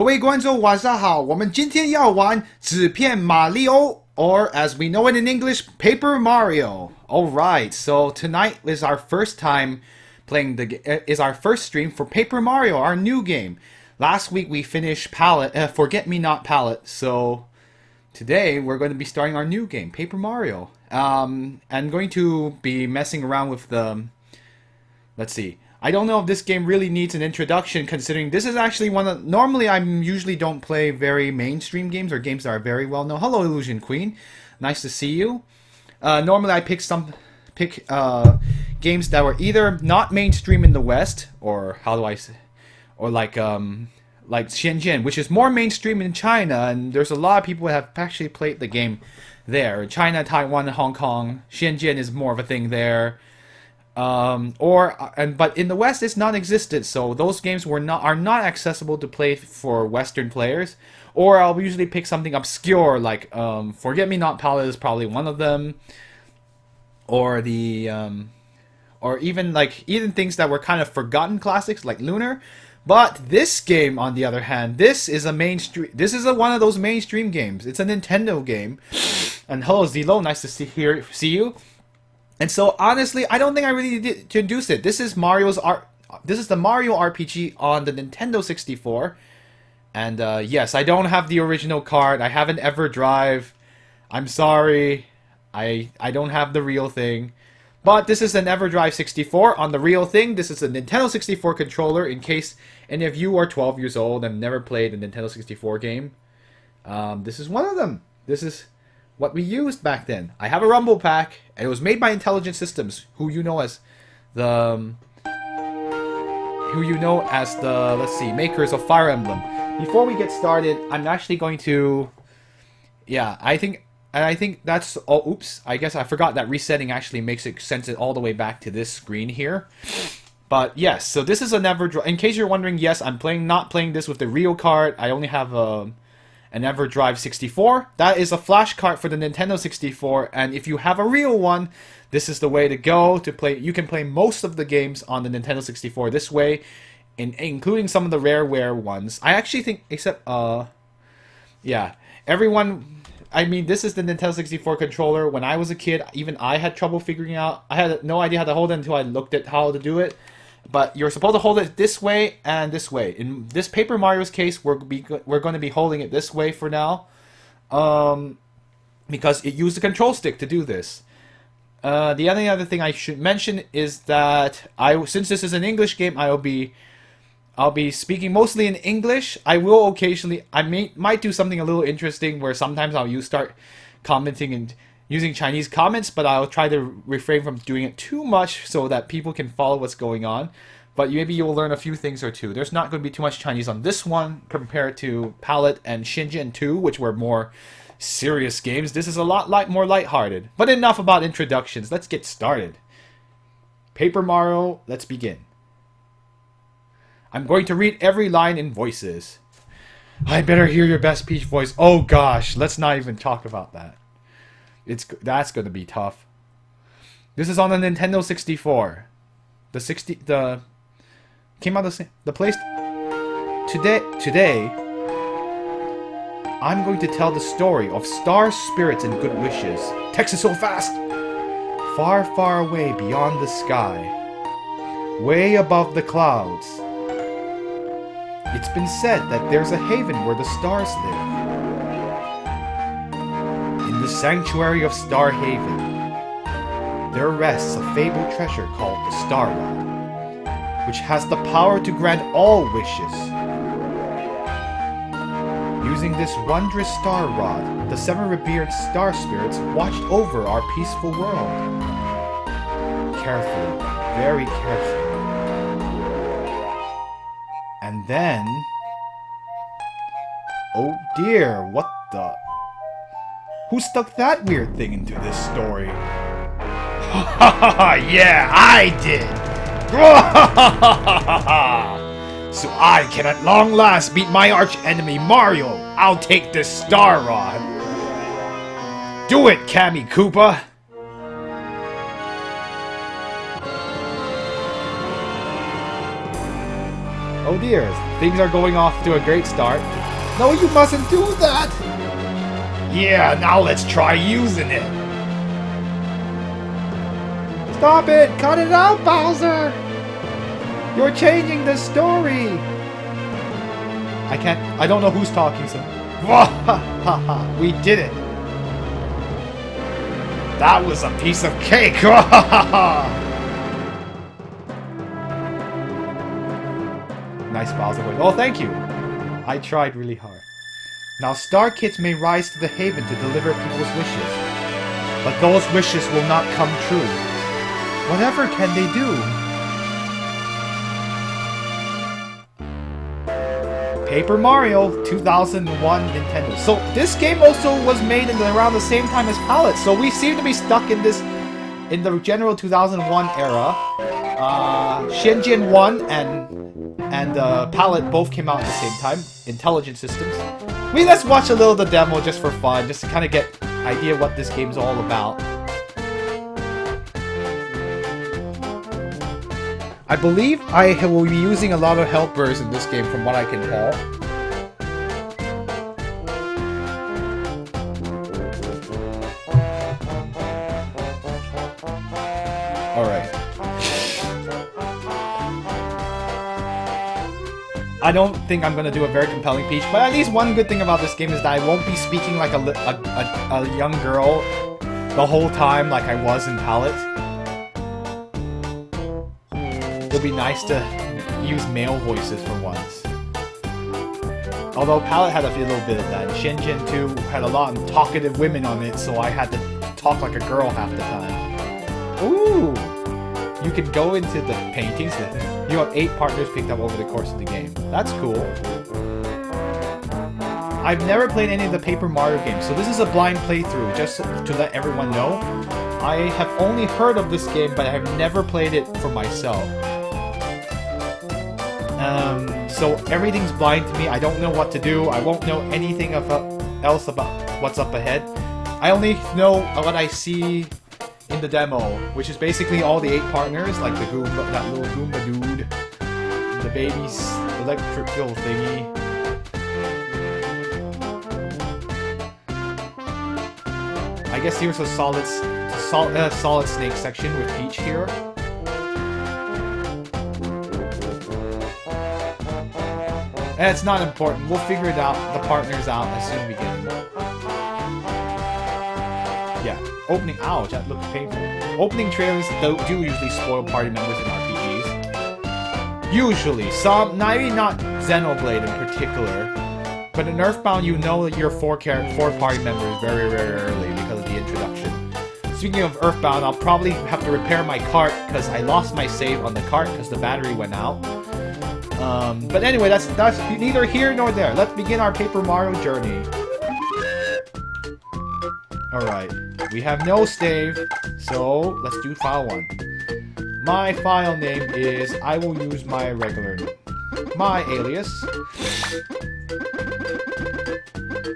各位观众晚上好，我们今天要玩纸片马里奥 or as we know it in English, Paper Mario. Alright, so tonight is our first time playing is our first stream for Paper Mario, our new game. Last week we finished Forget Me Not Palette, so today we're going to be starting our new game, Paper Mario. I'm going to be messing around with let's see. I don't know if this game really needs an introduction, considering this is actually one of... Normally, I usually don't play very mainstream games or games that are very well known. Hello, Illusion Queen. Nice to see you. Normally, I pick games that were either not mainstream in the West, or how do I say... Or like Shenzhen, which is more mainstream in China, and there's a lot of people who have actually played the game there. China, Taiwan, Hong Kong. Shenzhen is more of a thing there. But in the West it's non-existent, so those games are not accessible to play for Western players. Or I'll usually pick something obscure like Forget Me Not Palette is probably one of them, or or even things that were kind of forgotten classics like Lunar. But this game, on the other hand, this is one of those mainstream games. It's a Nintendo game. And hello Zelo, nice to see you. And so honestly, I don't think I really need to introduce it. This is the Mario RPG on the Nintendo 64. And yes, I don't have the original card. I have an EverDrive. I'm sorry. I don't have the real thing. But this is an EverDrive 64 on the real thing. This is a Nintendo 64 controller in case any of you are 12 years old and never played a Nintendo 64 game. This is one of them. This is what we used back then. I have a Rumble Pack, and it was made by Intelligent Systems, who you know as the let's see, makers of Fire Emblem. Before we get started, I'm actually going to, I think that's all. Oops, I guess I forgot that resetting actually sends it all the way back to this screen here. But yes, so this is an EverDrive. In case you're wondering, yes, I'm not playing this with the real card. I only have an EverDrive 64. That is a flash card for the Nintendo 64, and if you have a real one, this is the way to go to play. You can play most of the games on the Nintendo 64 this way, including some of the rareware ones. I actually think, except, everyone... I mean, this is the Nintendo 64 controller. When I was a kid, even I had trouble figuring out... I had no idea how to hold it until I looked at how to do it. But you're supposed to hold it this way and this way. In this Paper Mario's case, we're going to be holding it this way for now, because it used the control stick to do this. The only other thing I should mention is that since this is an English game, I'll be speaking mostly in English. I will occasionally, might do something a little interesting where sometimes I'll start commenting and using Chinese comments, but I'll try to refrain from doing it too much so that people can follow what's going on. But maybe you'll learn a few things or two. There's not going to be too much Chinese on this one compared to Palette and Shenzhen 2, which were more serious games. This is a lot more lighthearted. But enough about introductions. Let's get started. Paper Mario, let's begin. I'm going to read every line in voices. I better hear your best Peach voice. Oh gosh, let's not even talk about that. That's going to be tough. This is on the Nintendo 64. Came out the place today. I'm going to tell the story of stars, spirits, and good wishes. Text is so fast. Far, far away beyond the sky, way above the clouds. It's been said that there's a haven where the stars live. In the sanctuary of Star Haven, there rests a fabled treasure called the Star Rod, which has the power to grant all wishes. Using this wondrous Star Rod, the 7 revered star spirits watched over our peaceful world. Carefully, very carefully. And then... oh dear, what the... who stuck that weird thing into this story? Yeah, I did! So I can at long last beat my arch enemy Mario. I'll take this Star Rod. Do it, Kammy Koopa! Oh dear, things are going off to a great start. No, you mustn't do that! Yeah, now let's try using it! Stop it! Cut it out, Bowser! You're changing the story! I don't know who's talking, so... We did it! That was a piece of cake! Nice Bowser. Oh, thank you! I tried really hard. Now Star Kids may rise to the haven to deliver people's wishes. But those wishes will not come true. Whatever can they do? Paper Mario 2001 Nintendo. So this game also was made around the same time as Palette. So we seem to be stuck in the general 2001 era. Shenzhen 1 and Palette both came out at the same time. Intelligent Systems. Let's watch a little of the demo just for fun, just to kind of get an idea what this game's all about. I believe I will be using a lot of helpers in this game from what I can tell. Alright. I don't think I'm gonna do a very compelling speech, but at least one good thing about this game is that I won't be speaking like a young girl the whole time like I was in Palette. It'll be nice to use male voices for once. Although Palette had a little bit of that. Shenzhen 2 had a lot of talkative women on it, so I had to talk like a girl half the time. Ooh! You can go into the paintings. You have 8 partners picked up over the course of the game. That's cool. I've never played any of the Paper Mario games, so this is a blind playthrough, just to let everyone know. I have only heard of this game, but I have never played it for myself. So everything's blind to me. I don't know what to do. I won't know anything else about what's up ahead. I only know what I see in the demo, which is basically all the 8 partners, like the Goomba, that little Goomba dude, the baby's electrical thingy. I guess here's a solid Snake section with Peach here. And it's not important. We'll figure it out, the partners out, as soon as we get them. Yeah. Opening. Ouch, that looks painful. Opening trailers do usually spoil party members in RPGs. Usually. Some, maybe not Xenoblade in particular. But in Earthbound, you know that your 4 party members very, very early because of the introduction. Speaking of Earthbound, I'll probably have to repair my cart because I lost my save on the cart because the battery went out. But anyway, that's neither here nor there. Let's begin our Paper Mario journey. Alright, we have no save, so let's do file 1. My file name is, I will use my regular name. My alias.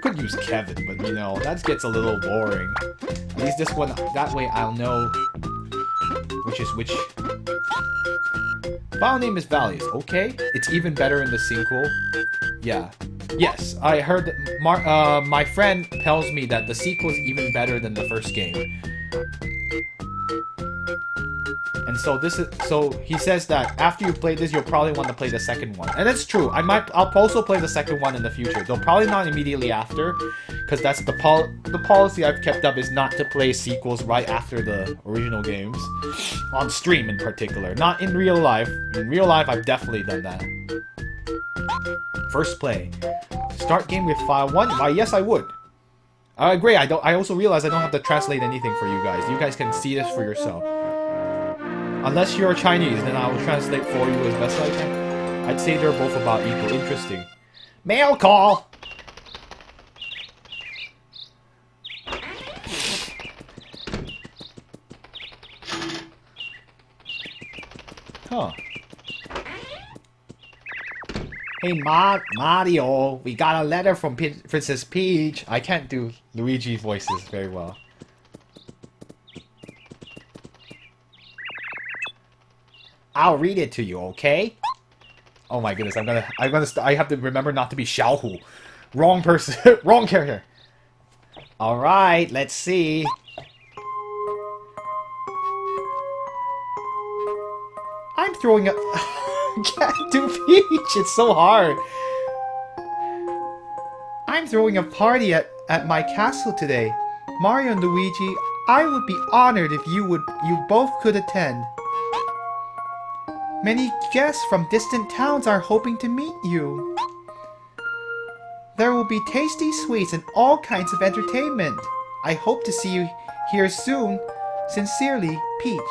Could use Kevin, but you know, that gets a little boring. At least this one, that way I'll know which is which. File name is Values, okay? It's even better in the sequel. Yeah. Yes, I heard that my friend tells me that the sequel is even better than the first game. And so he says that after you play this, you'll probably want to play the second one. And that's true. I'll also play the second one in the future. Though probably not immediately after, because that's the policy I've kept up is not to play sequels right after the original games. On stream in particular. Not in real life. In real life, I've definitely done that. First play. Start game with file 1? Why, yes, I would. Great, I also realize I don't have to translate anything for you guys. You guys can see this for yourself. Unless you're Chinese, then I will translate for you as best I can. I'd say they're both about equal. Interesting. Mail call! Huh. Hey, Mario, we got a letter from Princess Peach. I can't do Luigi's voices very well. I'll read it to you, okay? Oh my goodness, I have to remember not to be Xiaohu. Wrong person. Wrong character. Alright, let's see. I'm throwing a... Can't do Peach, it's so hard. I'm throwing a party at my castle today. Mario and Luigi, I would be honored if you both could attend. Many guests from distant towns are hoping to meet you. There will be tasty sweets and all kinds of entertainment. I hope to see you here soon. Sincerely, Peach.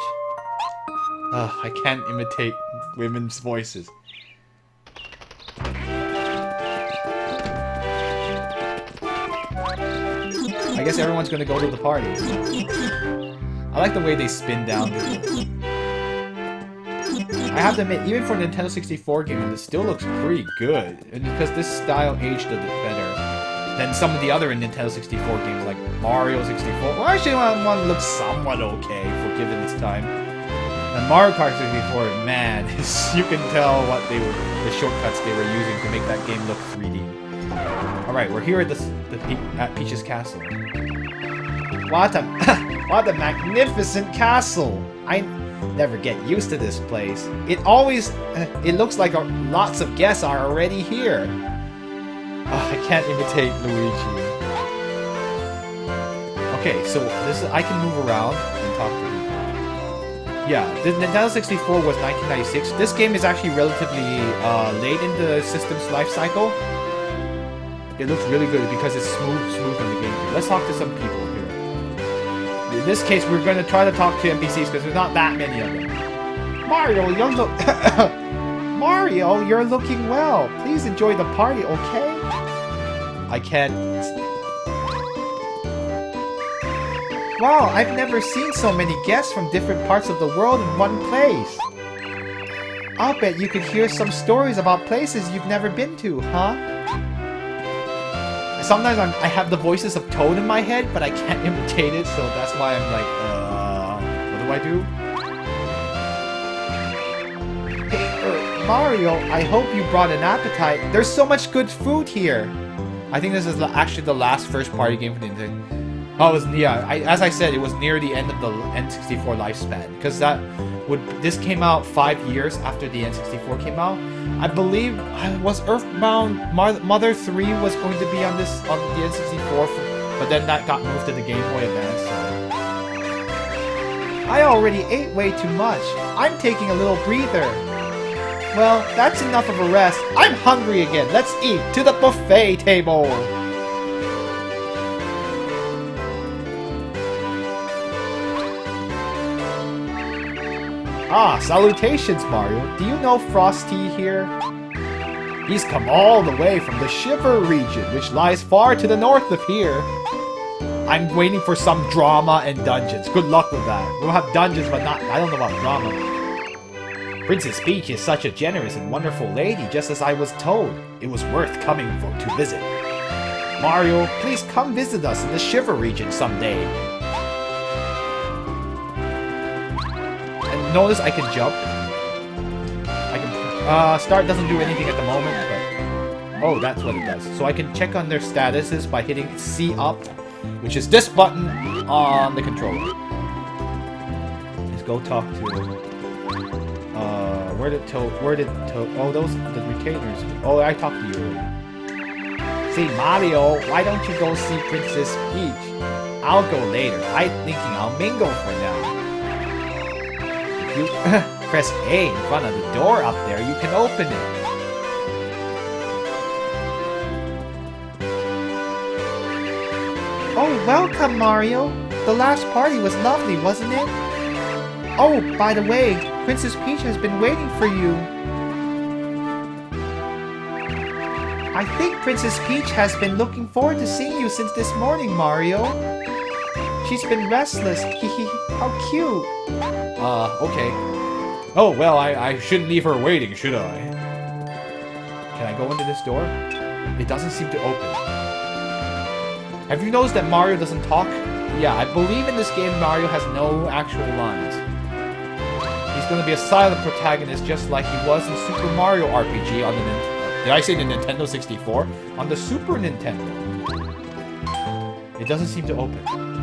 I can't imitate women's voices. I guess everyone's gonna go to the party. I like the way they spin down. I have to admit, even for a Nintendo 64 game, this still looks pretty good. And because this style aged a bit better than some of the other Nintendo 64 games, like Mario 64. Well, actually, one looks somewhat okay for given its time. And Mario Kart 64, man, you can tell what the shortcuts they were using to make that game look 3D. All right, we're here at Peach's castle. What a magnificent castle! I never get used to this place. It looks like lots of guests are already here. I can't imitate Luigi. Okay, so I can move around and talk to people. Yeah, the Nintendo 64 was 1996. This game is actually relatively late in the system's life cycle. It looks really good because it's smooth on the game. Let's talk to some people here. In this case, we're going to try to talk to NPCs because there's not that many of them. Mario, Mario, you're looking well. Please enjoy the party, okay? I can't... Wow, I've never seen so many guests from different parts of the world in one place. I'll bet you could hear some stories about places you've never been to, huh? Sometimes I have the voices of Toad in my head, but I can't imitate it, so that's why I'm like, what do I do? Hey, Mario, I hope you brought an appetite. There's so much good food here. I think this is actually the last first-party game for Nintendo. Oh, as I said, it was near the end of the N64 lifespan, because this came out 5 years after the N64 came out. I believe was Earthbound Mother 3 was going to be on the N64, but then that got moved to the Game Boy Advance. So. I already ate way too much. I'm taking a little breather. Well, that's enough of a rest. I'm hungry again. Let's eat to the buffet table. Ah, salutations, Mario. Do you know Frosty here? He's come all the way from the Shiver region, which lies far to the north of here. I'm waiting for some drama and dungeons. Good luck with that. We'll have dungeons, but I don't know about drama. Princess Peach is such a generous and wonderful lady, just as I was told. It was worth coming to visit. Mario, please come visit us in the Shiver region someday. Notice I can jump. I can start doesn't do anything at the moment, but oh, that's what it does. So I can check on their statuses by hitting C up, which is this button on the controller. Let's go talk to where did oh, those the retainers. Oh, I talked to you already. See, Mario, why don't you go see Princess Peach? I'll go later. I'm thinking I'll mingle for now. You press A in front of the door up there, you can open it. Oh, welcome, Mario. The last party was lovely, wasn't it? Oh, by the way, Princess Peach has been waiting for you. I think Princess Peach has been looking forward to seeing you since this morning, Mario. She's been restless. Hehe, how cute. Okay. Oh, well, I shouldn't leave her waiting, should I? Can I go into this door? It doesn't seem to open. Have you noticed that Mario doesn't talk? Yeah, I believe in this game Mario has no actual lines. he's going to be a silent protagonist just like he was in Super Mario RPG on the Did I say the Nintendo 64? On the Super Nintendo. It doesn't seem to open.